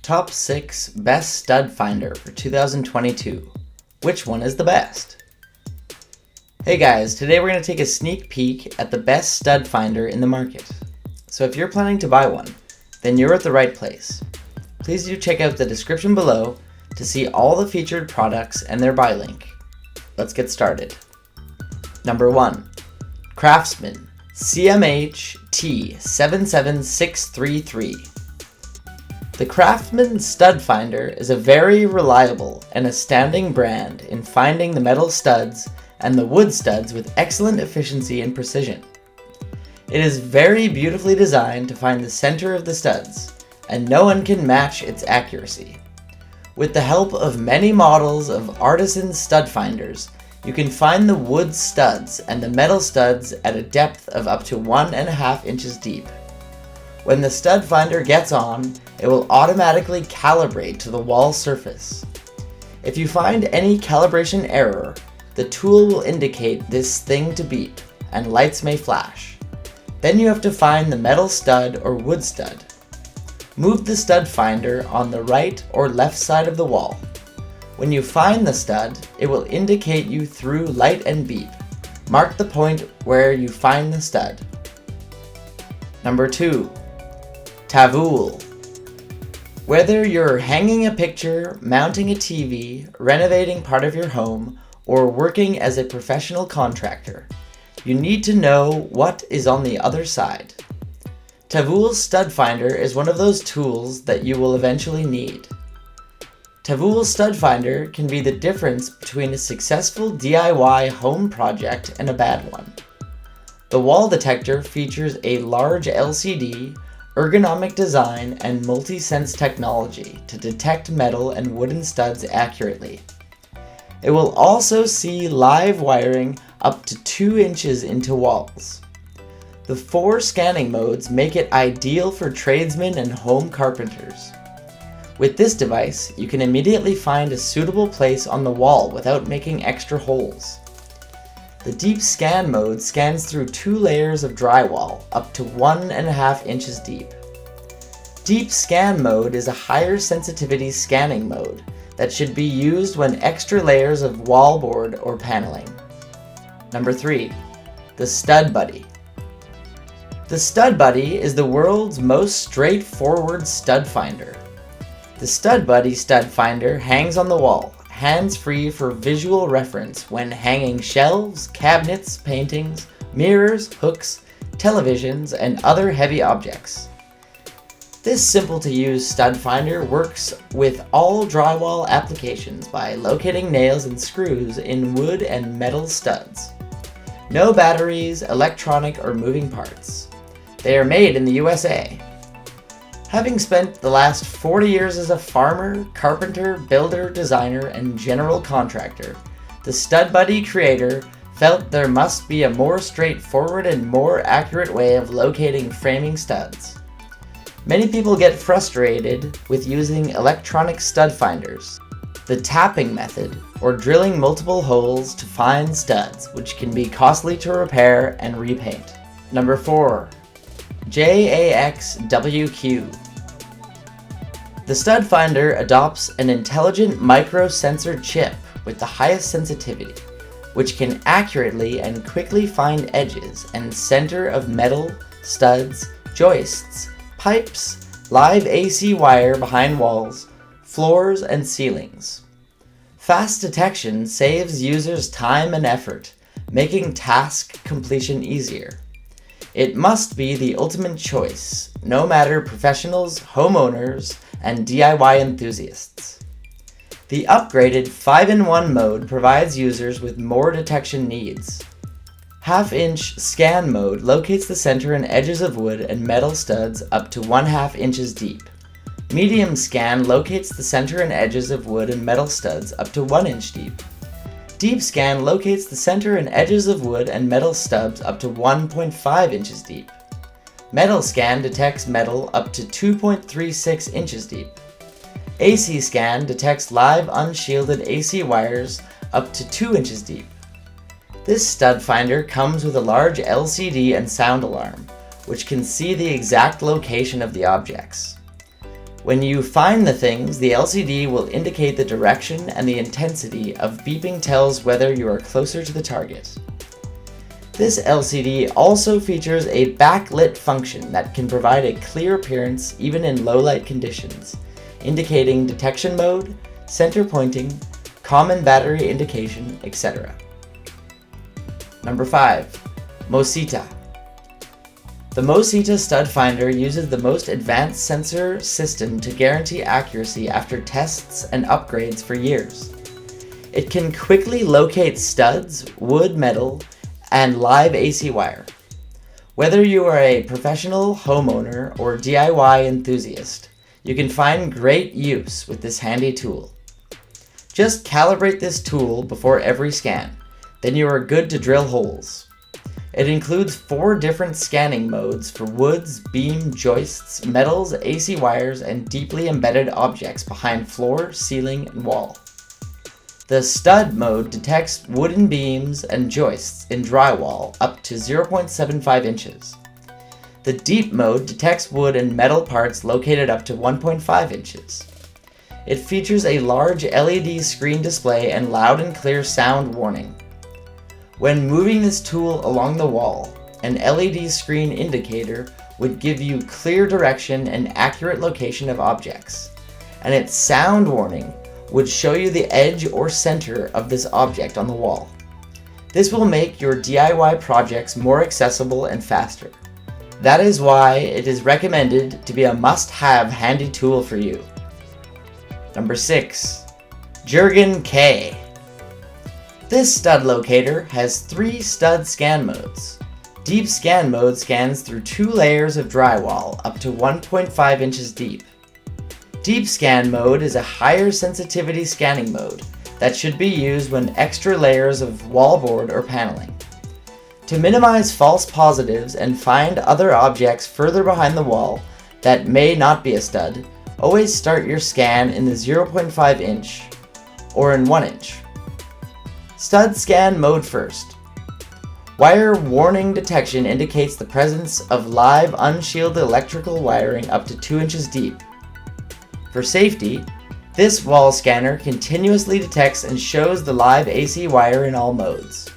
Top 6 Best Stud Finder for 2022. Which one is the best? Hey guys, today we're going to take a sneak peek at the best stud finder in the market. So if you're planning to buy one, then you're at the right place. Please do check out the description below to see all the featured products and their buy link. Let's get started. Number 1. Craftsman CMH T77633. The Craftsman Stud Finder is a very reliable and astounding brand in finding the metal studs and the wood studs with excellent efficiency and precision. It is very beautifully designed to find the center of the studs, and no one can match its accuracy. With the help of many models of artisans stud finders, you can find the wood studs and the metal studs at a depth of up to 1.5 inches deep. When the stud finder gets on, it will automatically calibrate to the wall surface. If you find any calibration error, the tool will indicate this thing to beep, and lights may flash. Then you have to find the metal stud or wood stud. Move the stud finder on the right or left side of the wall. When you find the stud, it will indicate you through light and beep. Mark the point where you find the stud. Number 2. Tavool. Whether you're hanging a picture, mounting a TV, renovating part of your home, or working as a professional contractor, you need to know what is on the other side. Tavool's Stud Finder is one of those tools that you will eventually need. Tavool's Stud Finder can be the difference between a successful DIY home project and a bad one. The wall detector features a large LCD, ergonomic design, and multi-sense technology to detect metal and wooden studs accurately. It will also see live wiring up to 2 inches into walls. The 4 scanning modes make it ideal for tradesmen and home carpenters. With this device, you can immediately find a suitable place on the wall without making extra holes. The deep scan mode scans through 2 layers of drywall up to 1.5 inches deep. Deep scan mode is a higher sensitivity scanning mode that should be used when extra layers of wallboard or paneling. Number 3. The StudBuddy. The StudBuddy is the world's most straightforward stud finder. The StudBuddy stud finder hangs on the wall, hands-free for visual reference when hanging shelves, cabinets, paintings, mirrors, hooks, televisions, and other heavy objects. This simple-to-use stud finder works with all drywall applications by locating nails and screws in wood and metal studs. No batteries, electronic, or moving parts. They are made in the USA. Having spent the last 40 years as a farmer, carpenter, builder, designer, and general contractor, the StudBuddy creator felt there must be a more straightforward and more accurate way of locating framing studs. Many people get frustrated with using electronic stud finders, the tapping method, or drilling multiple holes to find studs, which can be costly to repair and repaint. Number 4. JAXWQ. The stud finder adopts an intelligent micro-sensor chip with the highest sensitivity, which can accurately and quickly find edges and center of metal, studs, joists, pipes, live AC wire behind walls, floors, and ceilings. Fast detection saves users time and effort, making task completion easier. It must be the ultimate choice, no matter professionals, homeowners, and DIY enthusiasts. The upgraded 5-in-1 mode provides users with more detection needs. Half-inch scan mode locates the center and edges of wood and metal studs up to 1/2 inches deep. Medium scan locates the center and edges of wood and metal studs up to 1 inch deep. Deep scan locates the center and edges of wood and metal stubs up to 1.5 inches deep. Metal scan detects metal up to 2.36 inches deep. AC scan detects live unshielded AC wires up to 2 inches deep. This stud finder comes with a large LCD and sound alarm, which can see the exact location of the objects. When you find the things, the LCD will indicate the direction, and the intensity of beeping tells whether you are closer to the target. This LCD also features a backlit function that can provide a clear appearance even in low light conditions, indicating detection mode, center pointing, common battery indication, etc. Number 5. MOCITA. The MOCITA stud finder uses the most advanced sensor system to guarantee accuracy after tests and upgrades for years. It can quickly locate studs, wood, metal, and live AC wire. Whether you are a professional homeowner or DIY enthusiast, you can find great use with this handy tool. Just calibrate this tool before every scan, then you are good to drill holes. It includes 4 different scanning modes for woods, beam, joists, metals, AC wires, and deeply embedded objects behind floor, ceiling, and wall. The stud mode detects wooden beams and joists in drywall up to 0.75 inches. The deep mode detects wood and metal parts located up to 1.5 inches. It features a large LED screen display and loud and clear sound warning. When moving this tool along the wall, an LED screen indicator would give you clear direction and accurate location of objects, and its sound warning would show you the edge or center of this object on the wall. This will make your DIY projects more accessible and faster. That is why it is recommended to be a must-have handy tool for you. Number 6. Jurgen K. This stud locator has 3 stud scan modes. Deep scan mode scans through 2 layers of drywall up to 1.5 inches deep. Deep scan mode is a higher sensitivity scanning mode that should be used when extra layers of wallboard or paneling. To minimize false positives and find other objects further behind the wall that may not be a stud, always start your scan in the 0.5 inch or in 1 inch. Stud scan mode first. Wire warning detection indicates the presence of live unshielded electrical wiring up to 2 inches deep. For safety, this wall scanner continuously detects and shows the live AC wire in all modes.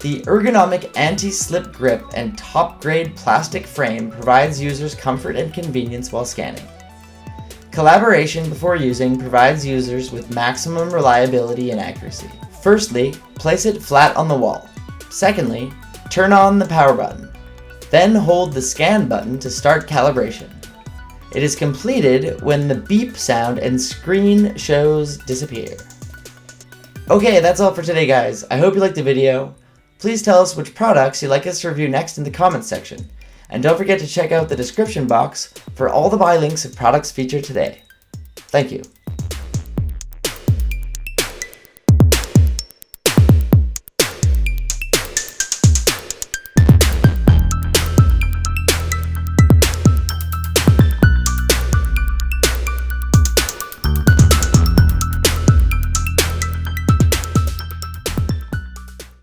The ergonomic anti-slip grip and top-grade plastic frame provides users comfort and convenience while scanning. Collaboration before using provides users with maximum reliability and accuracy. Firstly, place it flat on the wall. Secondly, turn on the power button. Then hold the scan button to start calibration. It is completed when the beep sound and screen shows disappear. Okay, that's all for today, guys. I hope you liked the video. Please tell us which products you'd like us to review next in the comments section. And don't forget to check out the description box for all the buy links of products featured today. Thank you.